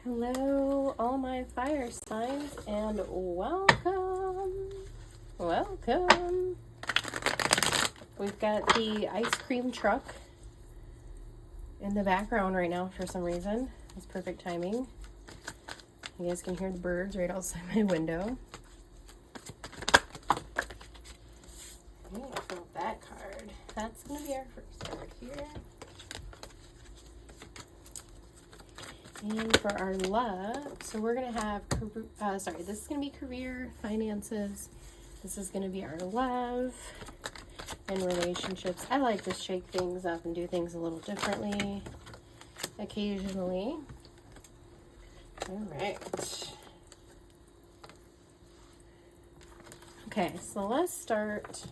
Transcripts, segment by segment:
Hello, all my fire signs, and welcome. Welcome. We've got the ice cream truck in the background right now for some reason. It's perfect timing. You guys can hear the birds right outside my window. Okay, I'll pull up that card. That's going to be our first card here. And for our love, so we're going to have, this is going to be career, finances. This is going to be our love and relationships. I like to shake things up and do things a little differently occasionally. All right. Okay, so let's start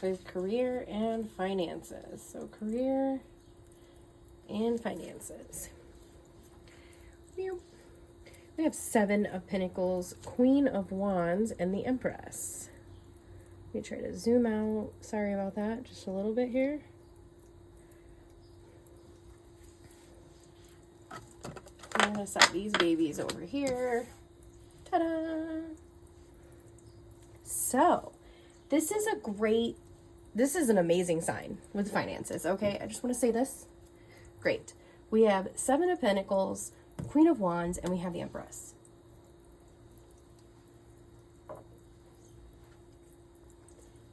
with career and finances. So career and finances. We have Seven of Pentacles, Queen of Wands, and the Empress. Let me try to zoom out. Sorry about that. Just a little bit here. I'm going to set these babies over here. Ta-da! So, this is an amazing sign with finances, okay? I just want to say this. Great. We have Seven of Pentacles, Queen of Wands, and we have the Empress.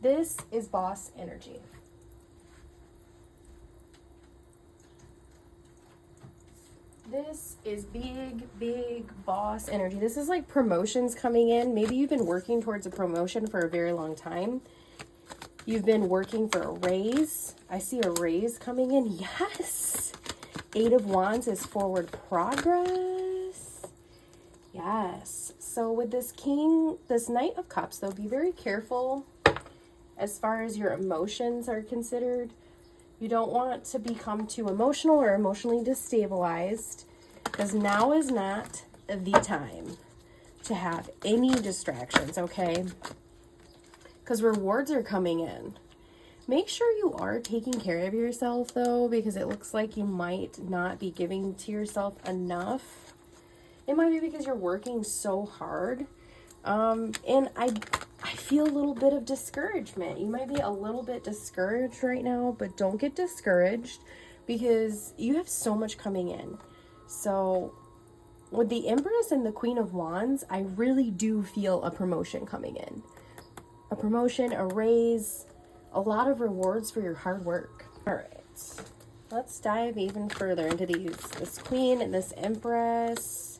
This is boss energy. This is big boss energy. This is like promotions coming in. Maybe you've been working towards a promotion for a very long time. You've been working for a raise. I see a raise coming in. Yes. Eight of Wands is forward progress. Yes. So with this Knight of Cups, though, be very careful as far as your emotions are considered. You don't want to become too emotional or emotionally destabilized, because now is not the time to have any distractions, okay? Because rewards are coming in. Make sure you are taking care of yourself, though, because it looks like you might not be giving to yourself enough. It might be because you're working so hard. And I feel a little bit of discouragement. You might be a little bit discouraged right now, but don't get discouraged because you have so much coming in. So with the Empress and the Queen of Wands, I really do feel a promotion coming in. A promotion, a raise, a lot of rewards for your hard work. All right, let's dive even further into these. This Queen and this Empress.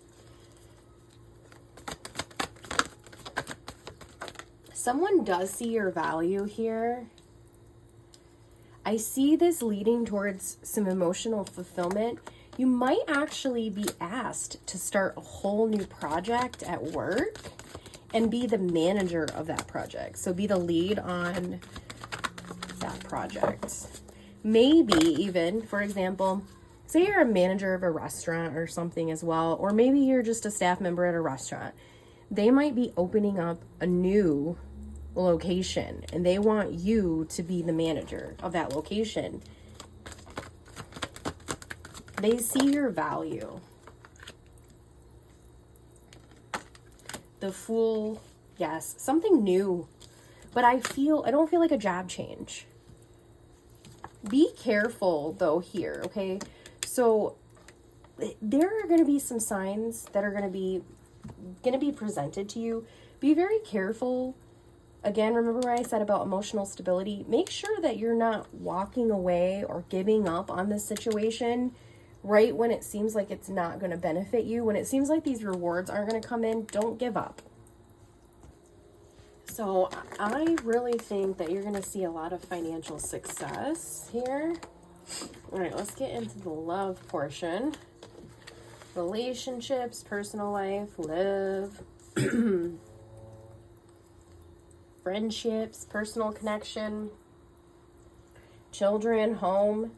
Someone does see your value here. I see this leading towards some emotional fulfillment. You might actually be asked to start a whole new project at work and be the manager of that project. So be the lead on that project. Maybe even, for example, say you're a manager of a restaurant or something as well, or maybe you're just a staff member at a restaurant. They might be opening up a new location and they want you to be the manager of that location. They see your value. The Fool, yes, something new. But I don't feel like a job change. Be careful though here, okay? So there are going to be some signs that are going to be presented to you. Be very careful. Again, remember what I said about emotional stability. Make sure that you're not walking away or giving up on this situation right when it seems like it's not going to benefit you. When it seems like these rewards aren't going to come in, don't give up. So I really think that you're going to see a lot of financial success here. All right, let's get into the love portion. Relationships, personal life, love, friendships, personal connection, children, home.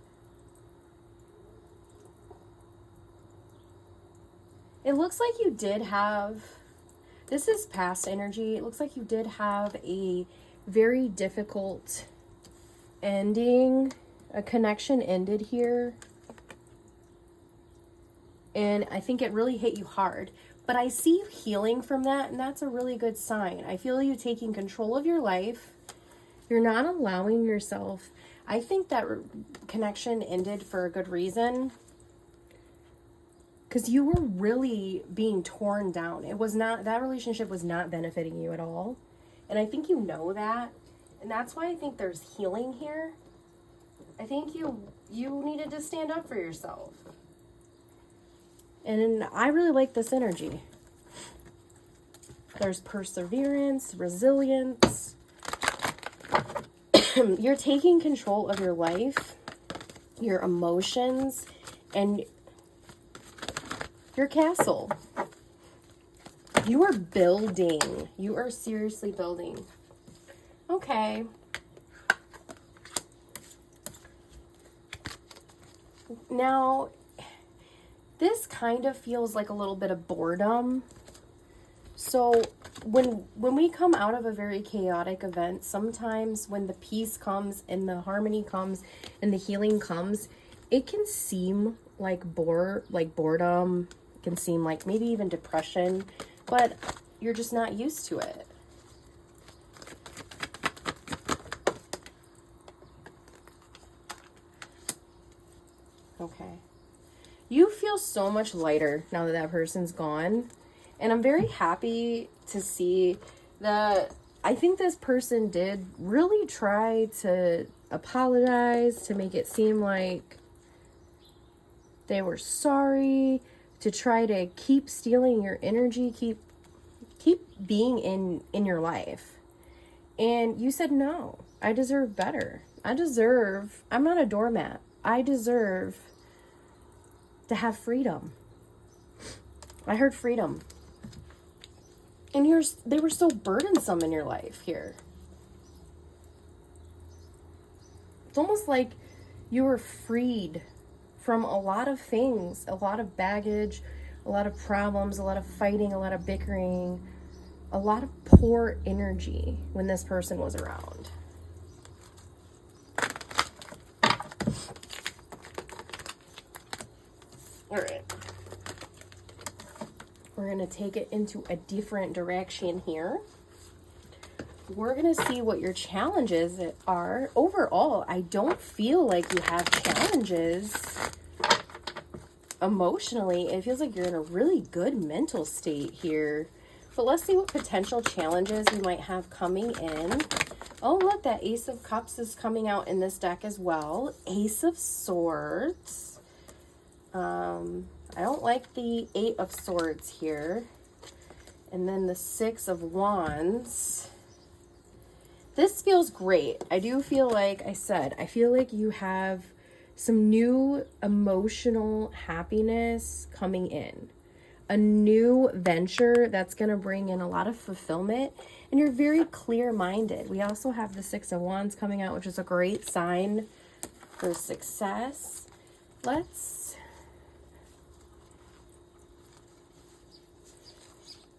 It looks like you did have, this is past energy. It looks like you did have a very difficult ending. A connection ended here. And I think it really hit you hard. But I see you healing from that, and that's a really good sign. I feel you taking control of your life. You're not allowing yourself. I think that connection ended for a good reason. Because you were really being torn down. It was not, that relationship was not benefiting you at all. And I think you know that. And that's why I think there's healing here. I think you needed to stand up for yourself. And I really like this energy. There's perseverance, resilience. You're taking control of your life, your emotions, and your castle. You are building. You are seriously building. Okay. Now, this kind of feels like a little bit of boredom. So when we come out of a very chaotic event, sometimes when the peace comes and the harmony comes and the healing comes, it can seem like boredom. It can seem like maybe even depression, but you're just not used to it. Okay. You feel so much lighter now that that person's gone. And I'm very happy to see that I think this person did really try to apologize, to make it seem like they were sorry, to try to keep stealing your energy, keep being in your life. And you said, no, I deserve better. I'm not a doormat. I deserve to have freedom. I heard freedom. And they were so burdensome in your life here. It's almost like you were freed from a lot of things, a lot of baggage, a lot of problems, a lot of fighting, a lot of bickering, a lot of poor energy when this person was around. All right. We're going to take it into a different direction here. We're going to see what your challenges are. Overall, I don't feel like you have challenges emotionally. It feels like you're in a really good mental state here. But let's see what potential challenges you might have coming in. Oh, look, that Ace of Cups is coming out in this deck as well. Ace of Swords. I don't like the 8 of Swords here. And then the 6 of Wands. This feels great. I do feel like I feel like you have some new emotional happiness coming in. A new venture that's going to bring in a lot of fulfillment. And you're very clear-minded. We also have the 6 of Wands coming out, which is a great sign for success.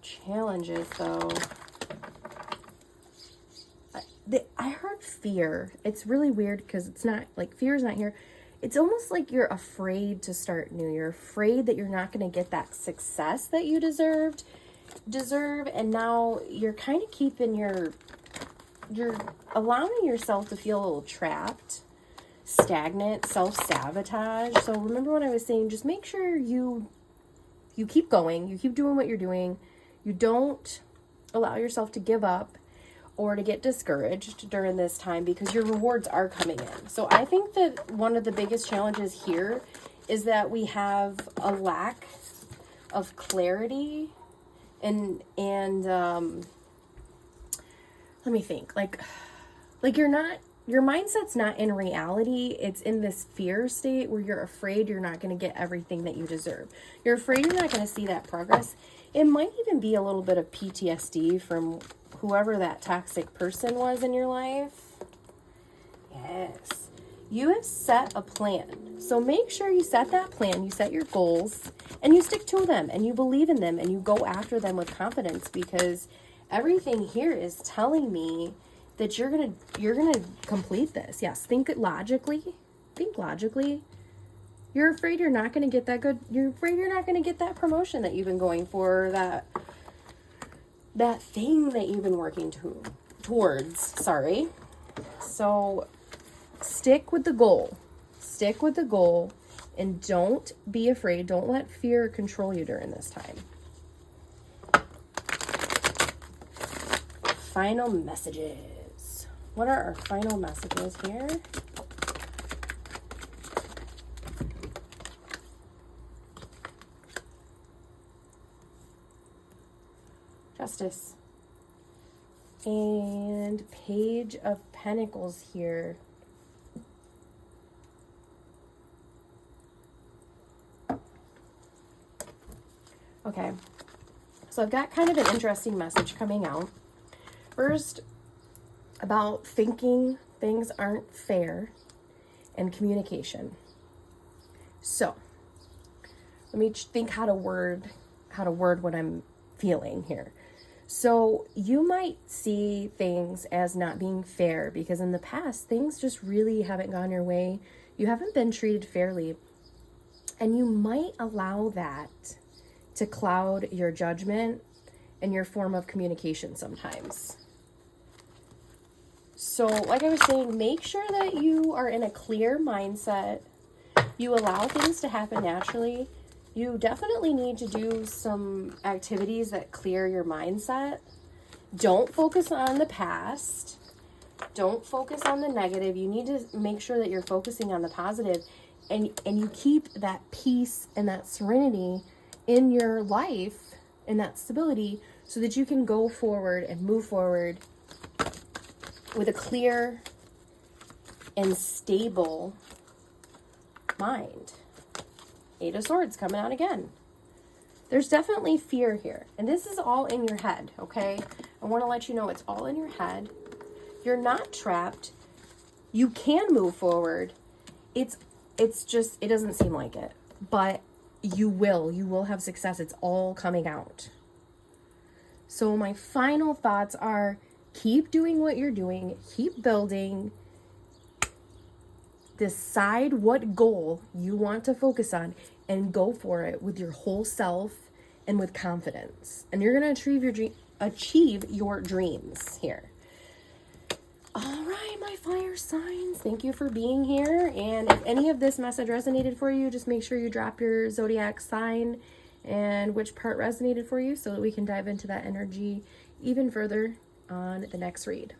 Challenges, though. I heard fear. It's really weird because it's not, like, fear is not here. It's almost like you're afraid to start new. You're afraid that you're not going to get that success that you deserve, and now you're kind of keeping you're allowing yourself to feel a little trapped, stagnant, self-sabotage. So remember what I was saying, just make sure you keep going, you keep doing what you're doing. You don't allow yourself to give up or to get discouraged during this time because your rewards are coming in. So I think that one of the biggest challenges here is that we have a lack of clarity and let me think, like your mindset's not in reality. It's in this fear state where you're afraid you're not going to get everything that you deserve. You're afraid you're not going to see that progress. It might even be a little bit of PTSD from whoever that toxic person was in your life. Yes. You have set a plan. So make sure you set that plan, you set your goals, and you stick to them, and you believe in them, and you go after them with confidence, because everything here is telling me that you're gonna complete this. Yes, think logically. You're afraid you're not going to get that good. You're afraid you're not going to get that promotion that you've been going for, that thing that you've been working towards. Sorry. So stick with the goal. Stick with the goal and don't be afraid. Don't let fear control you during this time. Final messages. What are our final messages here? Justice. And Page of Pentacles here. Okay. So I've got kind of an interesting message coming out. First, about thinking things aren't fair and communication. So, let me think how to word what I'm feeling here. So you might see things as not being fair because in the past, things just really haven't gone your way. You haven't been treated fairly. And you might allow that to cloud your judgment and your form of communication sometimes. So like I was saying, make sure that you are in a clear mindset. You allow things to happen naturally. You definitely need to do some activities that clear your mindset. Don't focus on the past. Don't focus on the negative. You need to make sure that you're focusing on the positive, and you keep that peace and that serenity in your life and that stability so that you can go forward and move forward with a clear and stable mind. Eight of Swords coming out again. There's definitely fear here. And this is all in your head, okay? I want to let you know it's all in your head. You're not trapped. You can move forward. It's just, it doesn't seem like it. But you will have success. It's all coming out. So my final thoughts are, keep doing what you're doing. Keep building. Decide what goal you want to focus on and go for it with your whole self and with confidence. And you're going to achieve your dreams here. All right, my fire signs, thank you for being here. And if any of this message resonated for you, just make sure you drop your zodiac sign and which part resonated for you so that we can dive into that energy even further on the next read.